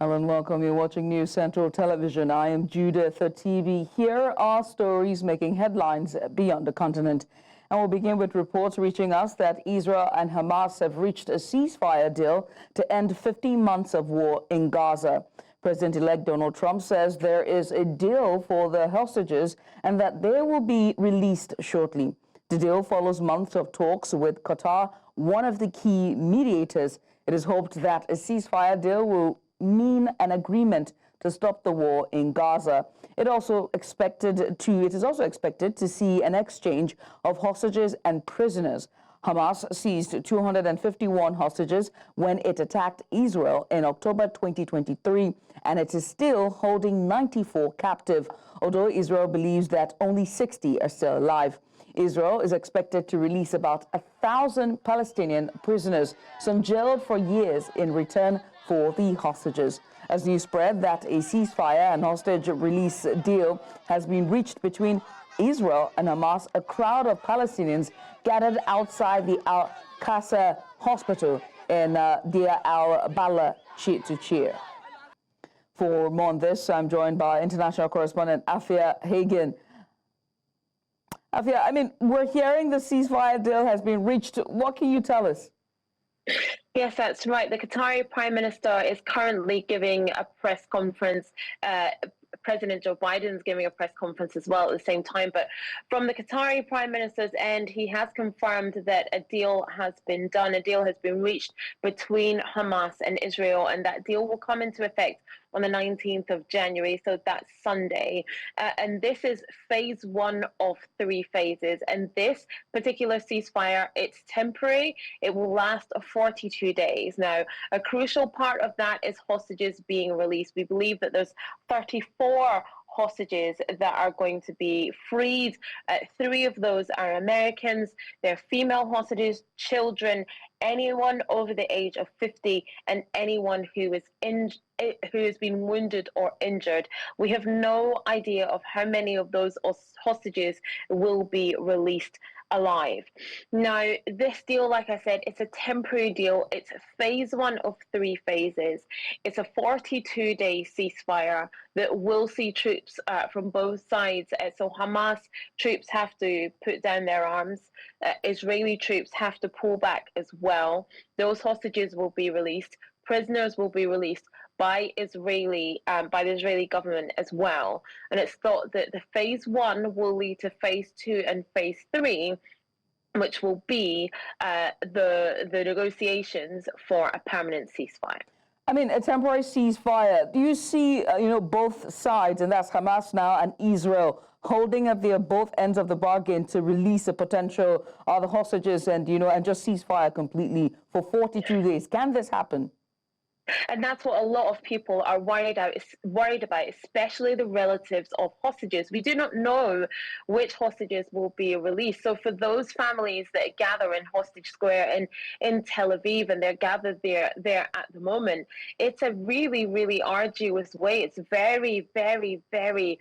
Hello and welcome. You're watching News Central Television. I am Judith TV. Here are stories making headlines beyond the continent. And we'll begin with reports reaching us that Israel and Hamas have reached a ceasefire deal to end 15 months of war in Gaza. President-elect Donald Trump says there is a deal for the hostages and that they will be released shortly. The deal follows months of talks with Qatar, one of the key mediators. It is hoped that a ceasefire deal will mean an agreement to stop the war in Gaza. It is also expected to see an exchange of hostages and prisoners. Hamas seized 251 hostages when it attacked Israel in October 2023, and it is still holding 94 captive, although Israel believes that only 60 are still alive. Israel is expected to release about 1,000 Palestinian prisoners, some jailed for years, in return for the hostages. As news spread that a ceasefire and hostage release deal has been reached between Israel and Hamas, a crowd of Palestinians gathered outside the al-Aqsa hospital in Deir al-Balah to cheer. For more on this, I'm joined by International Correspondent Afua Hagan. Afua, I mean, we're hearing the ceasefire deal has been reached. What can you tell us? Yes, that's right. The Qatari Prime Minister is currently giving a press conference. President Joe Biden is giving a press conference as well at the same time. But from the Qatari Prime Minister's end, he has confirmed that a deal has been done, a deal has been reached between Hamas and Israel, and that deal will come into effect on the 19th of January, so that's Sunday. And this is phase one of 3 phases. And this particular ceasefire, it's temporary. It will last 42 days. Now, a crucial part of that is hostages being released. We believe that there's 34 hostages that are going to be freed. 3 of those are Americans. They're female hostages, children, anyone over the age of 50, and anyone who has been wounded or injured. We have no idea of how many of those hostages will be released alive. Now, this deal, like I said, it's a temporary deal. It's phase one of 3 phases. It's a 42-day ceasefire that will see troops from both sides. So Hamas troops have to put down their arms. Israeli troops have to pull back as well. Those hostages will be released. Prisoners will be released by the Israeli government as well. And it's thought that the phase 1 will lead to phase 2 and phase 3, which will be the negotiations for a permanent ceasefire. I mean, a temporary ceasefire. Do you see, both sides, and that's Hamas now and Israel, holding at both ends of the bargain to release a potential the hostages and just ceasefire completely for 42 days? Can this happen? And that's what a lot of people are worried about, especially the relatives of hostages. We do not know which hostages will be released. So for those families that gather in Hostage Square in Tel Aviv, and they're gathered there at the moment, it's a really, really arduous way. It's very, very, very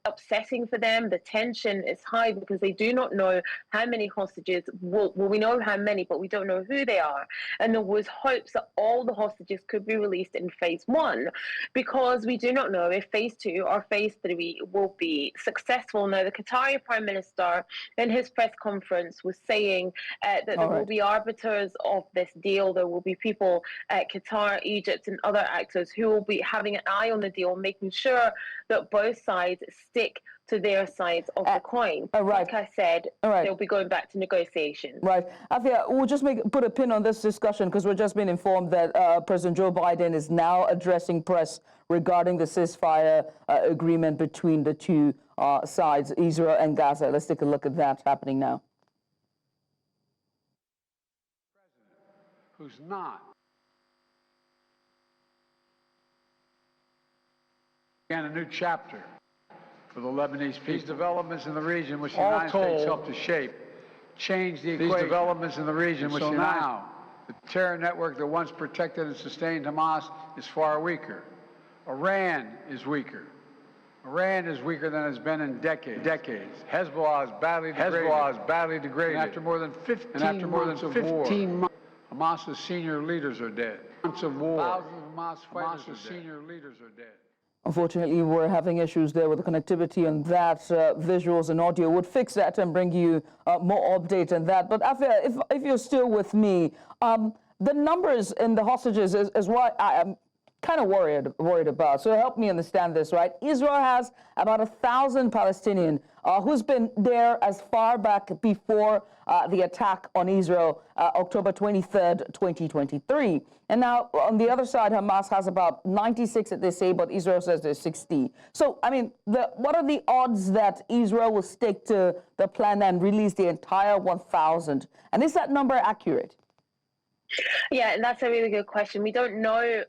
upsetting for them. The tension is high because they do not know how many hostages. Well, we know how many, but we don't know who they are. And there was hopes that all the hostages could be released in phase 1, because we do not know if phase 2 or phase 3 will be successful. Now, the Qatari Prime Minister in his press conference was saying that there will be arbiters of this deal. There will be people at Qatar, Egypt, and other actors who will be having an eye on the deal, making sure that both sides stick to their sides of the coin. Like I said, they'll be going back to negotiations. Right. Afua, we'll just put a pin on this discussion because we've just been informed that President Joe Biden is now addressing press regarding the ceasefire agreement between the 2 sides, Israel and Gaza. Let's take a look at that happening now. Who's not. Again, a new chapter for the Lebanese people. These developments in the region which the United States helped to shape change the equation. These developments in the region which now the terror network that once protected and sustained Hamas is far weaker. Iran is weaker. Iran is weaker than it's been in decades. Hezbollah is badly degraded. And after more than 15 months of war, Hamas's senior leaders are dead. Months of war. Thousands of Hamas fighters' senior leaders are dead. Unfortunately, we're having issues there with the connectivity, and that visuals and audio would fix that and bring you more update on that. But Afua, if you're still with me, the numbers in the hostages is what I am kind of worried about. So help me understand this, right? Israel has about 1,000 Palestinian who's been there as far back before the attack on Israel, October 23rd, 2023. And now on the other side, Hamas has about 96 that they say, but Israel says there's 60. So, I mean, what are the odds that Israel will stick to the plan and release the entire 1,000? And is that number accurate? Yeah, and that's a really good question. We don't know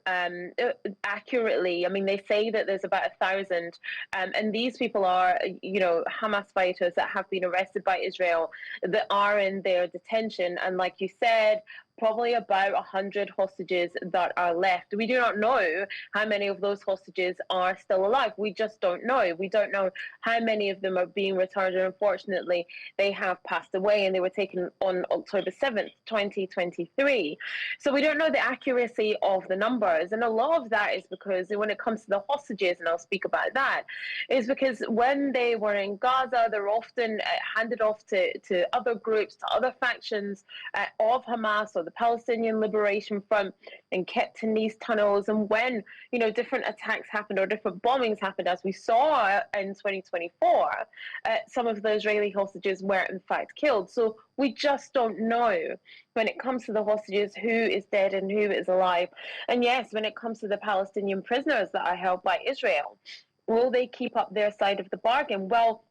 accurately. I mean, they say that there's about 1,000, and these people are, Hamas fighters that have been arrested by Israel that are in their detention. And like you said, probably about 100 hostages that are left. We do not know how many of those hostages are still alive. We just don't know. We don't know how many of them are being returned. And unfortunately, they have passed away, and they were taken on October 7th, 2023. So we don't know the accuracy of the numbers. And a lot of that is because when it comes to the hostages, and I'll speak about that, is because when they were in Gaza, they're often handed off to other groups, to other factions of Hamas or the Palestinian Liberation Front, and kept in these tunnels. And when, different attacks happened or different bombings happened, as we saw in 2024, some of the Israeli hostages were in fact killed. So we just don't know when it comes to the hostages who is dead and who is alive. And yes, when it comes to the Palestinian prisoners that are held by Israel, will they keep up their side of the bargain? Well,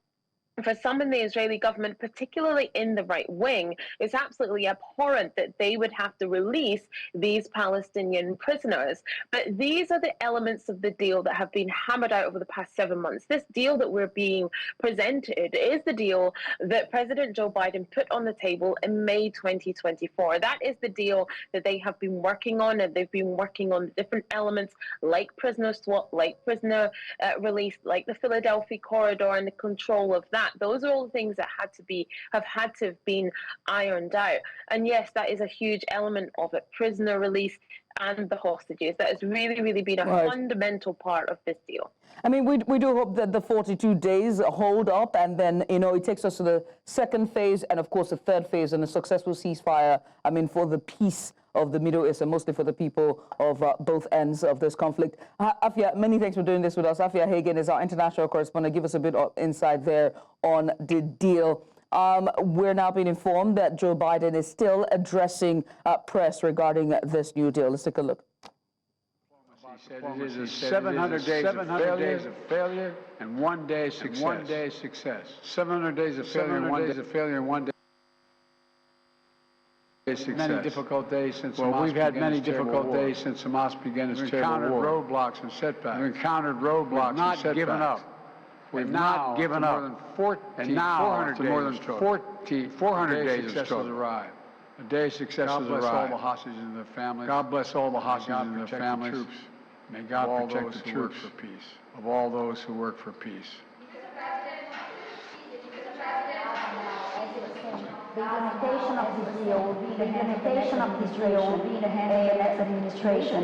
for some in the Israeli government, particularly in the right wing, it's absolutely abhorrent that they would have to release these Palestinian prisoners. But these are the elements of the deal that have been hammered out over the past 7 months. This deal that we're being presented is the deal that President Joe Biden put on the table in May 2024. That is the deal that they have been working on, and they've been working on different elements like prisoner swap, like prisoner release, like the Philadelphia corridor and the control of that. Those are all things that have had to have been ironed out. And yes, that is a huge element of it, prisoner release and the hostages. That has really, really been a fundamental part of this deal. I mean, we do hope that the 42 days hold up, and then, it takes us to the second phase and, of course, the third phase and a successful ceasefire, for the peace of the Middle East, and mostly for the people of both ends of this conflict. Afua, many thanks for doing this with us. Afua Hagan is our international correspondent. Give us a bit of insight there on the deal. We're now being informed that Joe Biden is still addressing press regarding this new deal. Let's take a look. He said it is 700 days of failure and 1 day success. 700 days of failure and 1 day of failure and 1 day success. Many difficult days since we've had many difficult days since Hamas began its terrible war. We've encountered roadblocks and setbacks. We've encountered roadblocks and setbacks. We've not given up. We've not given up. More than 400 days of struggle arrived. A day of success has arrived. God bless all the hostages and their families. God bless all the hostages and their families. May God protect the troops for peace. Of all those who work for peace. The implementation of this deal will be in the hands of the next administration.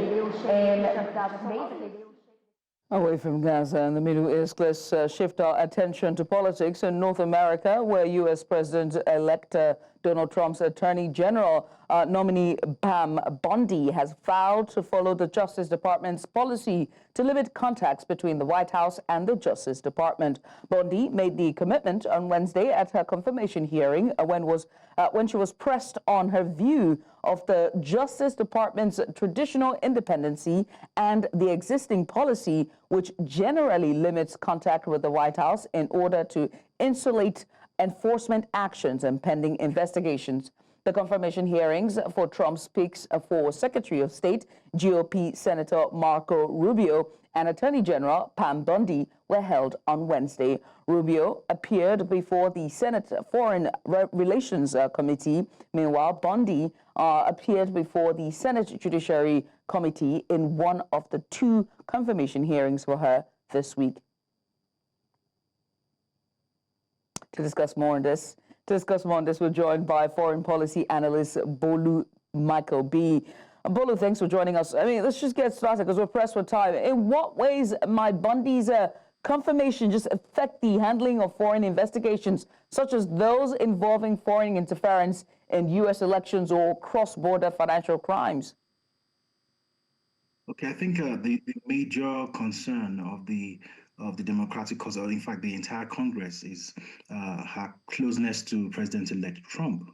Away from Gaza and the Middle East, let's shift our attention to politics in North America, where U.S. President-elect Donald Trump's Attorney General nominee Pam Bondi has vowed to follow the Justice Department's policy to limit contacts between the White House and the Justice Department. Bondi made the commitment on Wednesday at her confirmation hearing when she was pressed on her view of the Justice Department's traditional independency and the existing policy, which generally limits contact with the White House in order to insulate enforcement actions and pending investigations. The confirmation hearings for Trump's picks for Secretary of State, GOP Senator Marco Rubio, and Attorney General Pam Bondi were held on Wednesday. Rubio appeared before the Senate Foreign Relations Committee. Meanwhile, Bondi appeared before the Senate Judiciary Committee in one of the two confirmation hearings for her this week. To discuss more on this, we're joined by foreign policy analyst Bolu Michael B. Bolu, thanks for joining us. I mean, let's just get started because we're pressed for time. In what ways might Bundy's confirmation just affect the handling of foreign investigations, such as those involving foreign interference in U.S. elections or cross-border financial crimes? Okay, I think the major concern of the Democratic cause, or in fact the entire Congress, is her closeness to President-elect Trump.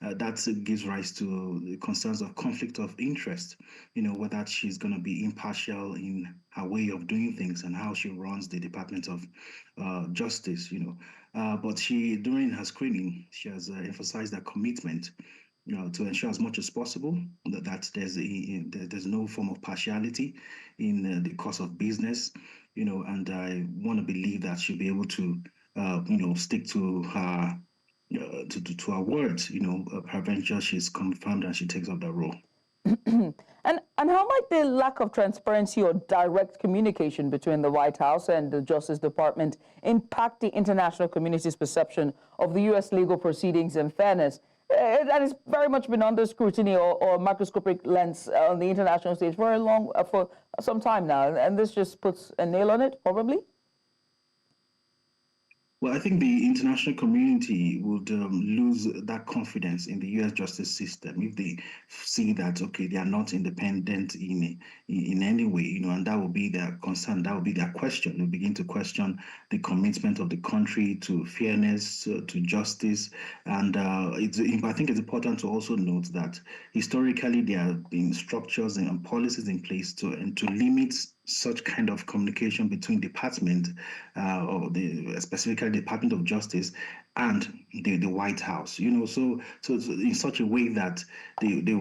That gives rise to the concerns of conflict of interest. Whether she's going to be impartial in her way of doing things and how she runs the Department of Justice. But during her screening, she has emphasized her commitment to ensure as much as possible that there's no form of partiality in the course of business, and I want to believe that she'll be able to, stick to her to her words. Peradventure she's confirmed and she takes up that role. And how might the lack of transparency or direct communication between the White House and the Justice Department impact the international community's perception of the U.S. legal proceedings and fairness? That has very much been under scrutiny or microscopic lens on the international stage for some time now, and this just puts a nail on it, probably. Well, I think the international community would lose that confidence in the U.S. justice system if they see that, okay, they are not independent in any way, and that will be their concern, that will be their question. They begin to question the commitment of the country to fairness, to justice, and I think it's important to also note that historically there have been structures and policies in place to limit such kind of communication between department, or specifically Department of Justice and the White House. So in such a way that there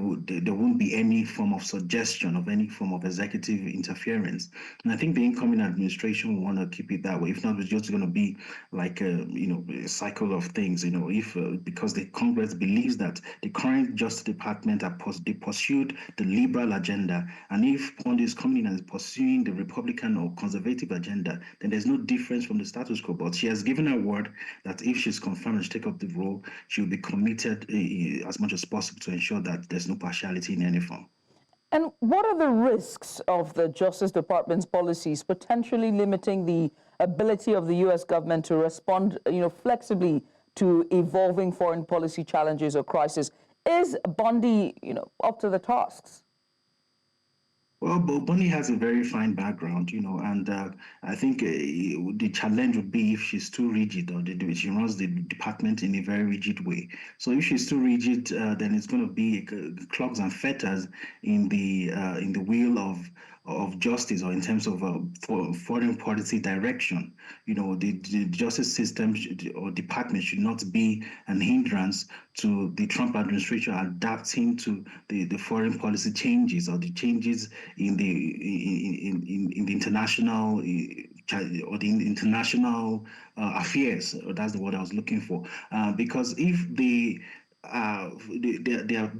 won't be any form of suggestion of any form of executive interference. And I think the incoming administration will want to keep it that way. If not, it's just going to be like a cycle of things. Because the Congress believes that the current Justice Department they pursued the liberal agenda, and if one is coming in and is pursuing the Republican or conservative agenda, then there's no difference from the status quo. But she has given her word that if she's confirmed and she take up the role, she will be committed as much as possible to ensure that there's no partiality in any form. And what are the risks of the Justice Department's policies potentially limiting the ability of the U.S. government to respond, flexibly to evolving foreign policy challenges or crises? Is Bundy, up to the tasks? Well, Bunny has a very fine background, and I think the challenge would be if she's too rigid, or she runs the department in a very rigid way. So if she's too rigid, then it's going to be clogs and fetters in the wheel of justice, or in terms of foreign policy direction. The justice system or department should not be an hindrance to the Trump administration adapting to the foreign policy changes, or the changes in the international or the international affairs. That's the word I was looking for. Because if they are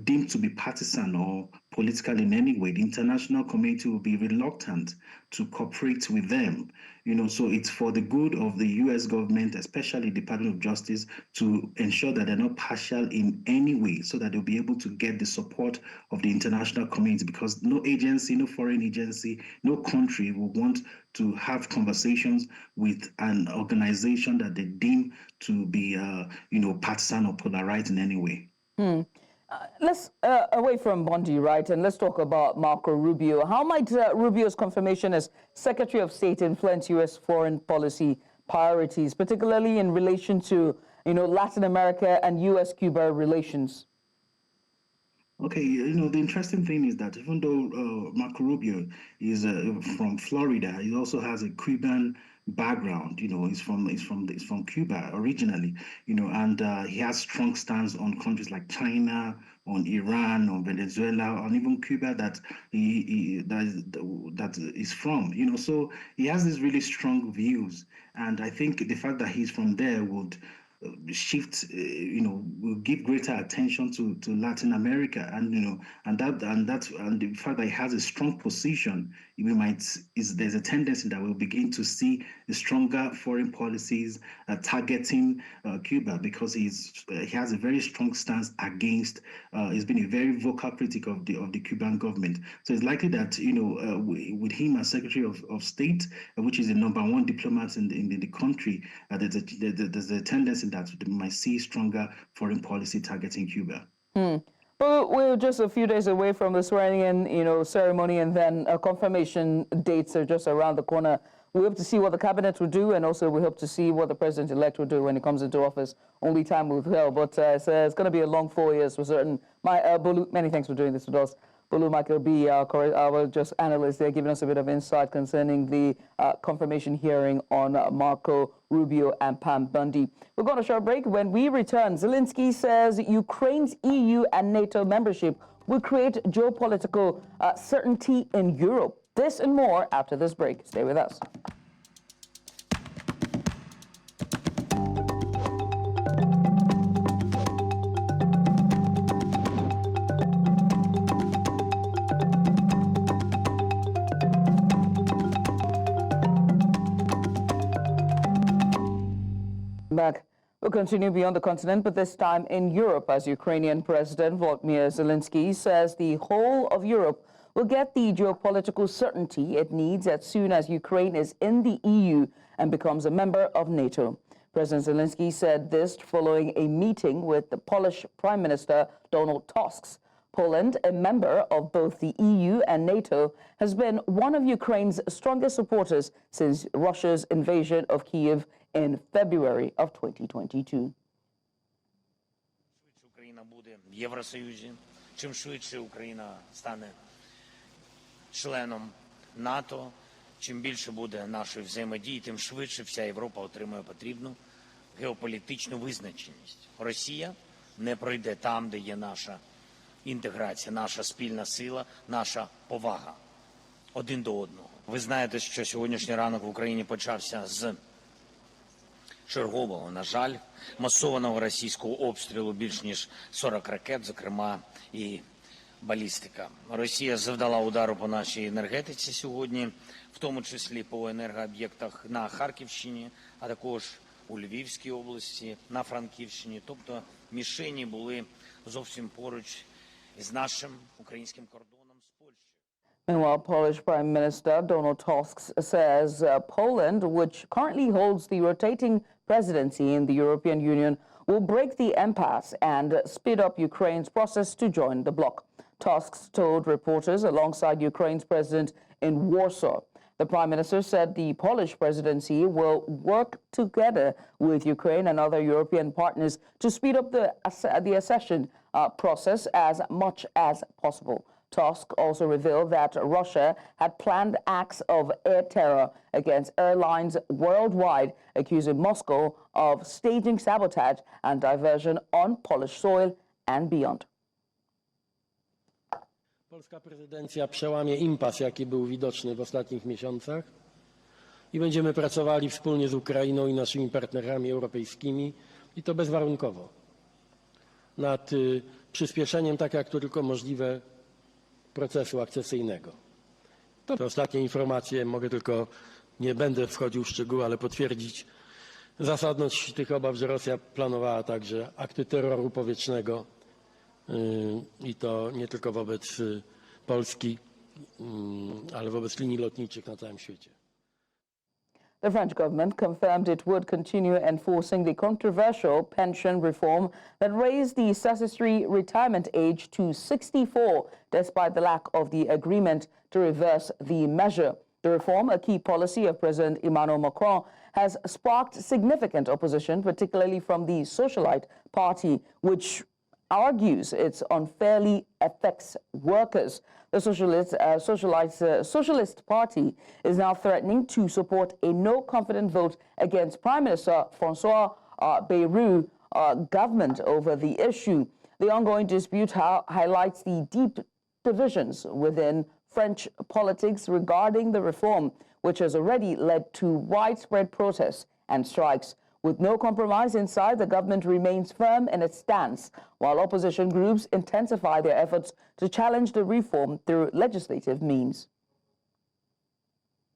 deemed to be partisan or political in any way, the international community will be reluctant to cooperate with them. So it's for the good of the U.S. government, especially the Department of Justice, to ensure that they're not partial in any way, so that they'll be able to get the support of the international community, because no agency, no foreign agency, no country will want to have conversations with an organization that they deem to be, partisan or polarized in any way. Let's away from Bundy, right, and let's talk about Marco Rubio. How might Rubio's confirmation as Secretary of State influence U.S. foreign policy priorities, particularly in relation to, Latin America and U.S.-Cuba relations? Okay, the interesting thing is that even though Marco Rubio is from Florida, he also has a Cuban background. He's from Cuba originally. And he has strong stance on countries like China, on Iran, on Venezuela, on even Cuba that that is from. So he has these really strong views, and I think the fact that he's from there would shift, will give greater attention to Latin America, and the fact that it has a strong position, there's a tendency that we'll begin to see stronger foreign policies targeting Cuba, because he has a very strong stance against. He's been a very vocal critic of the Cuban government. So it's likely that with him as Secretary of State, which is the #1 diplomat in the country, there's a tendency that we might see stronger foreign policy targeting Cuba. Well, we're just a few days away from the swearing-in, ceremony, and then confirmation dates are just around the corner. We hope to see what the cabinet will do, and also we hope to see what the president-elect will do when he comes into office. Only time will tell, but it's going to be a long 4 years for certain. Bolu, many thanks for doing this with us. Bolu Michael B, our just analyst there, giving us a bit of insight concerning the confirmation hearing on Marco Rubio and Pam Bondi. We're going to a short break. When we return, Zelensky says Ukraine's EU and NATO membership will create geopolitical certainty in Europe. This and more after this break. Stay with us. Back. We'll continue beyond the continent, but this time in Europe, as Ukrainian President Volodymyr Zelensky says the whole of Europe will get the geopolitical certainty it needs as soon as Ukraine is in the EU and becomes a member of NATO. President Zelensky said this following a meeting with the Polish Prime Minister Donald Tusk. Poland, a member of both the EU and NATO, has been one of Ukraine's strongest supporters since Russia's invasion of Kyiv in February of 2022. Україна буде в Євросоюзі, чим швидше Україна стане членом НАТО, чим більше буде нашої взаємодії, тим швидше вся Європа отримає потрібну геополітичну визначеність. Росія не пройде там, де є наша інтеграція, наша спільна сила, наша повага один до одного. Ви знаєте, що сьогоднішній ранок в Україні почався з чергового, на жаль, масованого російського обстрілу більш ніж 40 ракет, зокрема і балістика. Росія завдала удару по нашій енергетиці сьогодні, в тому числі по енергооб'єктах на Харківщині, а також у Львівській області, на Франківщині. Тобто мішені були зовсім поруч із нашим українським кордоном з Польщею. Meanwhile, Polish Prime Minister Donald Tusk says Poland, which currently holds the rotating presidency in the European Union, will break the impasse and speed up Ukraine's process to join the bloc. Tusk told reporters alongside Ukraine's president in Warsaw. The Prime Minister said the Polish presidency will work together with Ukraine and other European partners to speed up the accession process as much as possible. Tusk also revealed that Russia had planned acts of air terror against airlines worldwide, accusing Moscow of staging sabotage and diversion on Polish soil and beyond. Polska prezydencja przełamie impas, jaki był widoczny w ostatnich miesiącach, i będziemy pracowali wspólnie z Ukrainą i naszymi partnerami europejskimi, i to bezwarunkowo, nad przyspieszeniem, tak jak to tylko możliwe, procesu akcesyjnego. To ostatnie informacje, mogę tylko, nie będę wchodził w szczegóły, ale potwierdzić zasadność tych obaw, że Rosja planowała także akty terroru powietrznego, i to nie tylko wobec Polski, ale wobec linii lotniczych na całym świecie. The French government confirmed it would continue enforcing the controversial pension reform that raised the statutory retirement age to 64, despite the lack of the agreement to reverse the measure. The reform, a key policy of President Emmanuel Macron, has sparked significant opposition, particularly from the Socialite Party, which argues it unfairly affects workers. The Socialist Party is now threatening to support a no-confidence vote against Prime Minister François Bayrou's government over the issue. The ongoing dispute highlights the deep divisions within French politics regarding the reform, which has already led to widespread protests and strikes. With no compromise inside, the government remains firm in its stance, while opposition groups intensify their efforts to challenge the reform through legislative means.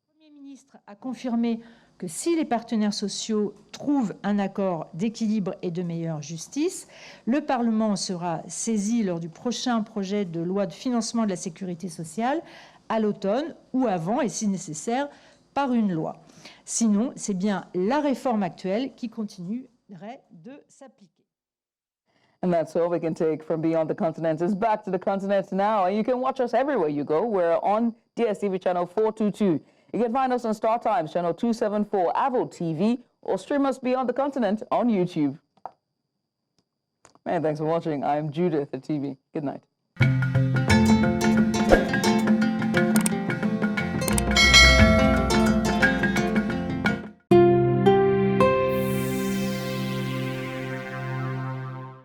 Le Premier ministre a confirmé que si les partenaires sociaux trouvent un accord d'équilibre et de meilleure justice, le Parlement sera saisi lors du prochain projet de loi de financement de la sécurité sociale à l'automne ou avant, et si nécessaire, par une loi. Sinon, c'est bien la réforme actuelle qui continuerait de s'appliquer. And that's all we can take from Beyond the Continent. It's back to the continent now, and you can watch us everywhere you go. We're on DSTV channel 422. You can find us on Star Times channel 274, Avo TV, or stream us Beyond the Continent on YouTube. Man, thanks for watching. I'm Judith at TV. Good night.